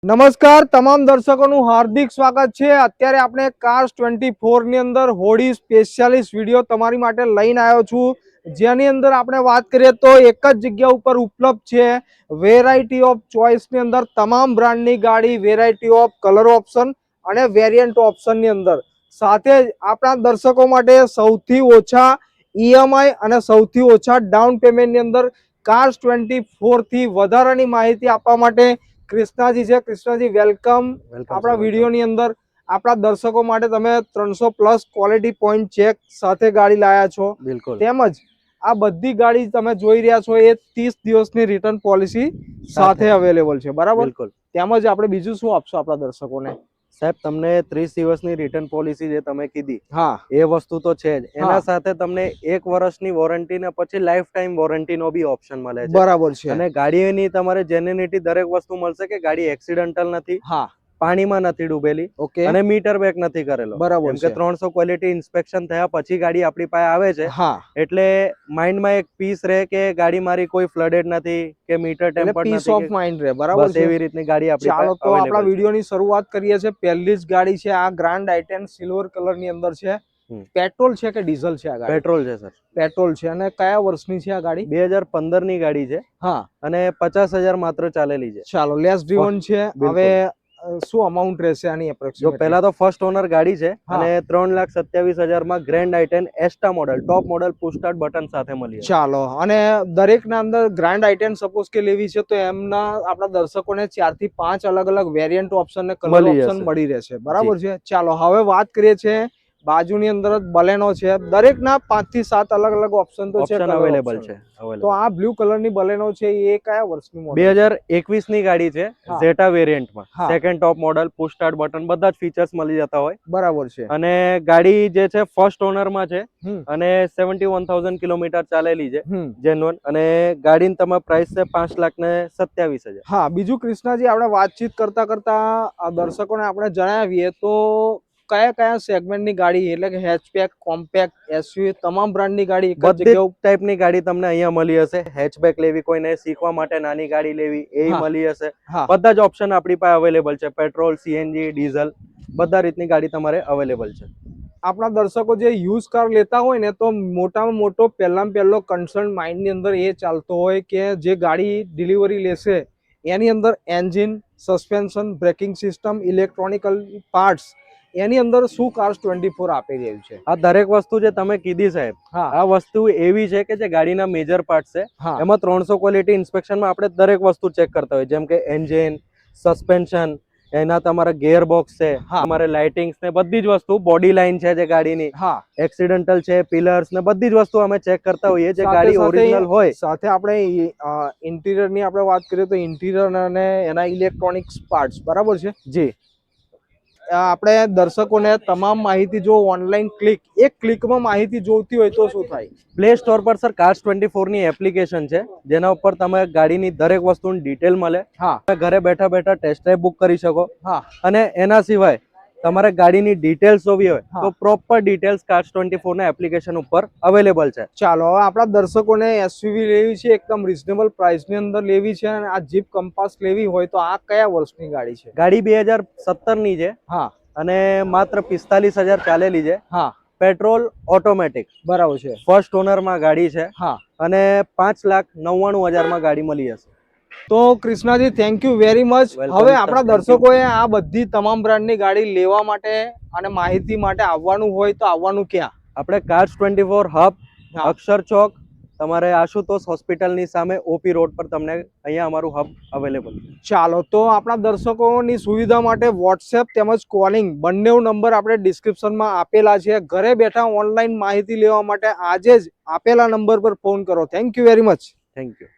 નમસ્કાર તમામ દર્શકોનું હાર્દિક સ્વાગત છે। અત્યારે આપણે કાર્સ 24 ની અંદર હોડી સ્પેશિયાલિસ્ટ વિડીયો તમારી માટે લઈને આવ્યો છું, જેની અંદર આપણે વાત કરીએ તો એક જ જગ્યા ઉપર ઉપલબ્ધ છે વેરાયટી ઓફ ચોઇસ ની અંદર તમામ બ્રાન્ડની ગાડી, વેરાયટી ઓફ કલર ઓપ્શન અને વેરિયન્ટ ઓપ્શન ની અંદર, સાથે જ આપણા દર્શકો માટે સૌથી ઓછા ઈએમઆઈ અને સૌથી ઓછા ડાઉન પેમેન્ટ ની અંદર કાર્સ 24 થી વધારાની માહિતી આપવા માટે કૃષ્ણાજી છે। કૃષ્ણાજી વેલકમ આપણા વિડીયોની અંદર। આપણા દર્શકો માટે તમે 300+ ક્વોલિટી પોઈન્ટ ચેક સાથે ગાડી લાયા છો, બિલકુલ। તેમજ આ બધી ગાડી તમે જોઈ રહ્યા છો એ 30 દિવસની રિટર્ન પોલિસી સાથે અવેલેબલ છે, બરાબર? બિલકુલ। તેમજ આપણે બીજું શું આપશો આપણા દર્શકોને? સાહેબ, તમને 30 દિવસની રિટર્ન પોલિસી જે તમે કીધી, હા, એ વસ્તુ તો છે જ। એના સાથે તમને 1 વર્ષની વોરંટી ને પછી લાઈફ ટાઈમ વોરંટીનો બી ઓપ્શન મળે છે, બરાબર છે। અને ગાડીની તમારે જેન્યુનિટી દરેક વસ્તુ મળશે કે ગાડી એક્સિડન્ટલ નથી, હા, પાણીમાં નથી ડૂબેલી, ઓકે, અને મીટર બેક નથી કરેલો, બરાબર કેમ કે છે। 300 ક્વોલિટી ઇન્સ્પેક્શન થયા પછી ગાડી આપણી પાસે આવે છે, હા, એટલે માઇન્ડમાં એક પીસ રહે કે ગાડી મારી કોઈ ફ્લડેડ નથી કે મીટર એટલે ટેમ્પર્ડ પીસ નથી, ઓફ માઇન્ડ રહે, બરાબર બસ છે। એવી રીતની ગાડી આપણી ચાલો પાસે તો આપણા અવેલેબલ છે। વિડીયોની શરૂઆત કરીએ છીએ। પહેલી જ ગાડી છે આ ગ્રાન્ડ i10 સિલ્વર કલરની અંદર છે। પેટ્રોલ છે કે ડીઝલ છે આ ગાડી? પેટ્રોલ છે સર, પેટ્રોલ છે। અને કયા વર્ષની છે આ ગાડી? 2015 ની ગાડી છે, હા, અને 50,000 માત્ર ચાલેલી છે। ચાલો, લેસ ડ્રીવન છે। હવે શું અમાઉન્ટ રહેશે આની જો એપ્રોક્સિમેટલી? પહેલા તો ફર્સ્ટ ઓનર ગાડી છે, હા, અને 3,27,000 માં grand i10 asta model, top model, push start button સાથે મળી છે। ચાલો, અને દરેકના અંદર ગ્રાન્ડ i10 સપોઝ કે લેવી છે તો એમના આપણા દર્શકોને 4 થી 5 અલગ અલગ વેરિયન્ટ ઓપ્શન ને કલર મળી ઓપ્શન જશે મળી રહેશે, બરાબર છે। ચાલો, હવે વાત કરીએ છીએ બાજુની અંદર જ બલેનો છે, દરેકના 5 થી 7 અલગ અલગ ઓપ્શન તો છે, ઓપ્શન કલર અવેલેબલ ઓપ્શન। છે। તો આ બ્લુ કલરની બલેનો છે એ કયા વર્ષની મોડલ? 2021 ની ગાડી છે, હા, ઝેટા વેરિયન્ટમાં, હા, સેકન્ડ ટોપ મોડલ, પુશ સ્ટાર્ટ બટન, બધા જ ફીચર્સ મળી જતા હોય, બરાબર છે। અને ગાડી જે છે ફર્સ્ટ ઓનરમાં છે, હમ, અને 71,000 કિલોમીટર ચાલેલી છે, હમ, જેન્યુઅન, અને ગાડીની તમારી પ્રાઇસ છે 5,27,000। હા, બીજું કૃષ્ણાજી આપણે વાતચીત કરતા કરતા દર્શકોને આપણે જણાવીએ તો કયા કયા સેગમેન્ટની ગાડી, એટલે કે હેચબેક, કોમ્પેક્ટ, એસયુવી, તમામ બ્રાન્ડની ગાડી એક જ બધી જગ્યાએ? ટાઈપની ગાડી તમને અહીંયા મળી હશે। હેચબેક લેવી, કોઈને શીખવા માટે નાની ગાડી લેવી, એ હા, મળી હશે। હા, બધા જ ઓપ્શન આપણી પાસે અવેલેબલ છે, પેટ્રોલ, સીએનજી, ડીઝલ, બધા રીતની ગાડી તમારે અવેલેબલ છે। આપણા દર્શકો જે યુઝ કાર લેતા હોય ને, તો મોટામાં મોટો પહેલો કન્સર્ન માઇન્ડની અંદર એ ચાલતો હોય કે જે ગાડી ડિલિવરી લેશે એની અંદર engine, suspension, braking system, electronical parts, એની અંદર શું કાર્સ 24 આપી રહ્યું છે? આ દરેક વસ્તુ જે તમે કીધી સાહેબ, હા, આ વસ્તુ એવી છે કે જે ગાડીના મેજર પાર્ટ છે, હા, એમાં 300 ક્વોલિટી ઇન્સ્પેક્શનમાં આપણે દરેક વસ્તુ ચેક કરતા હોય, જેમ કે એન્જિન, સસ્પેન્શન, એના તમારા ગિયર બોક્સ છે, હા, તમારે લાઇટિંગ્સ ને બધી જ વસ્તુ, બોડી લાઇન છે જે ગાડીની, હા, એક્સિડન્ટલ છે, પિલર્સ ને બધી જ વસ્તુ અમે ચેક કરતા હોઈએ, જે સાથે ગાડી ઓરિજિનલ હોય। સાથે આપણે ઇન્ટિરિયરની આપણે વાત કરીએ તો ઇન્ટિરિયર અને એના ઇલેક્ટ્રોનિક્સ પાર્ટ્સ, બરાબર છે? જી, આપણે દર્શકોને તમામ માહિતી જો ઓનલાઈન એક ક્લિકમાં માહિતી જોઈતી હોય તો શું થાય? પ્લે સ્ટોર પર સર કાર્સ 24 ની એપ્લિકેશન છે, જેના ઉપર તમે ગાડીની દરેક વસ્તુની ડિટેલ મળે, હા, ઘરે બેઠા બેઠા ટેસ્ટ ડ્રાઈવ બુક કરી શકો, હા, અને એના સિવાય તમારે ગાડીની ડિટેલ્સ જોવી હોય હા, તો પ્રોપર ડિટેલ્સ કાર્સ 24 ના એપ્લિકેશન ઉપર અવેલેબલ છે। ચાલો, હવે આપણા દર્શકોને એસયુવી લેવી છે, એકદમ રિઝનેબલ પ્રાઇસની અંદર લેવી છે, અને આ જીપ કંપાસ લેવી હોય તો આ કયા વર્ષની ગાડી છે? ગાડી 2017 ની છે, હા, અને માત્ર 45,000 ચાલેલી છે, હા, પેટ્રોલ, ઓટોમેટિક, બરાબર છે। ફર્સ્ટ ઓનરમાં ગાડી છે, હા, અને 5,99,000 માં ગાડી મળી જશે। તો Krishnaji, thank you very much. Welcome હવે સર, આપણા થેન્ક યુ। દર્શકોએ આ બધી તમામ બ્રાન્ડની ગાડી લેવા માટે અને માહિતી માટે આવવાનું હોય તો આવવાનું ક્યાં? આપણે કાર્સ 24 હબ, હા, અક્ષર ચોક, તમારે આશુતોષ હોસ્પિટલની સામે ઓપી રોડ પર તમને અહીંયા અમારું હબ અવેલેબલ છે। ચાલો, તો આપણા દર્શકોની સુવિધા માટે વોટ્સએપ તેમજ કોલિંગ બંને નંબર આપણે ડિસ્ક્રિપ્શનમાં આપેલા છે। ઘરે બેઠા ઓનલાઈન માહિતી લેવા માટે આજે જ આપેલા નંબર પર ફોન કરો। Thank you very much. Thank you.